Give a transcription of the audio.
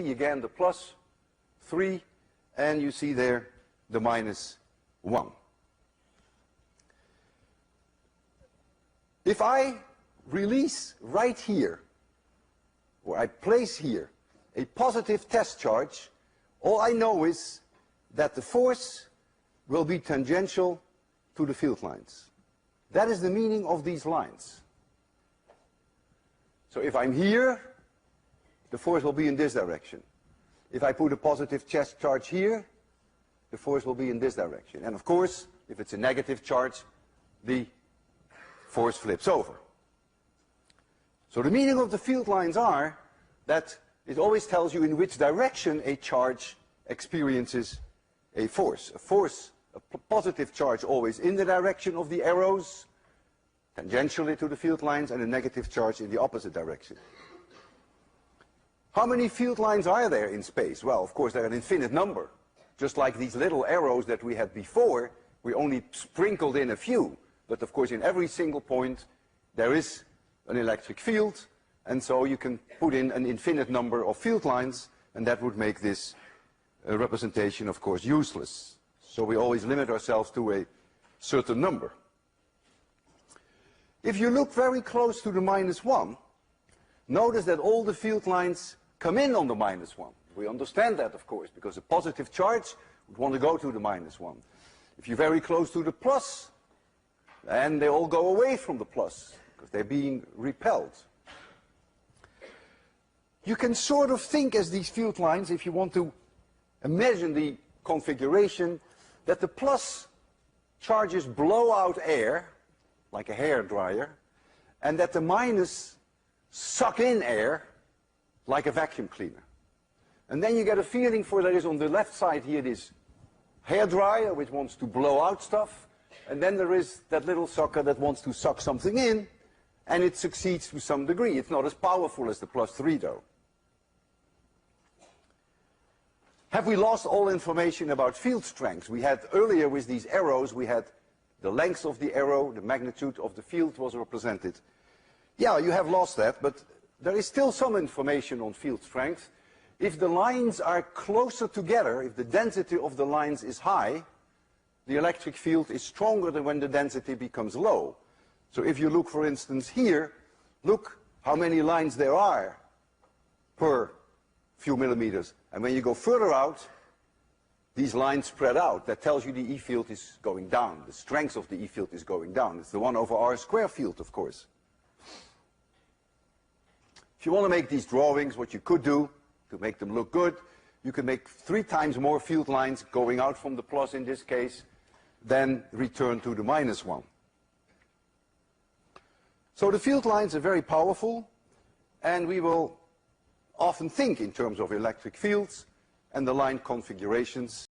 see again the plus 3, and you see there the minus 1. If I release right here, or I place here, a positive test charge, all I know is that the force will be tangential to the field lines. That is the meaning of these lines. So if I'm here, the force will be in this direction. If I put a positive test charge here, the force will be in this direction. And of course, if it's a negative charge, the force flips over. So the meaning of the field lines are that it always tells you in which direction a charge experiences a force. A positive charge always in the direction of the arrows, tangentially to the field lines, and a negative charge in the opposite direction. How many field lines are there in space? Well, of course, there are an infinite number. Just like these little arrows that we had before, we only sprinkled in a few. But of course, in every single point, there is an electric field, and so you can put in an infinite number of field lines, and that would make this representation, of course, useless. So we always limit ourselves to a certain number. If you look very close to the minus 1, notice that all the field lines come in on the minus 1. We understand that, of course, because a positive charge would want to go to the minus 1. If you're very close to the plus, then they all go away from the plus, because they're being repelled. You can sort of think as these field lines, if you want to imagine the configuration, that the plus charges blow out air, like a hair dryer, and that the minus suck in air, like a vacuum cleaner. And then you get a feeling for there is on the left side here this hair dryer which wants to blow out stuff, and then there is that little sucker that wants to suck something in, and it succeeds to some degree. It's not as powerful as the plus 3 though. Have we lost all information about field strength? We had earlier with these arrows, we had the length of the arrow, the magnitude of the field was represented. Yeah, you have lost that, but there is still some information on field strength. If the lines are closer together, if the density of the lines is high, the electric field is stronger than when the density becomes low. So if you look, for instance, here, look how many lines there are per few millimeters. And when you go further out, these lines spread out. That tells you the E field is going down. The strength of the E field is going down. It's the 1 over r square field, of course. If you want to make these drawings, what you could do to make them look good, you can make 3 times more field lines going out from the plus in this case than return to the minus 1. So the field lines are very powerful, and we will often think in terms of electric fields and the line configurations.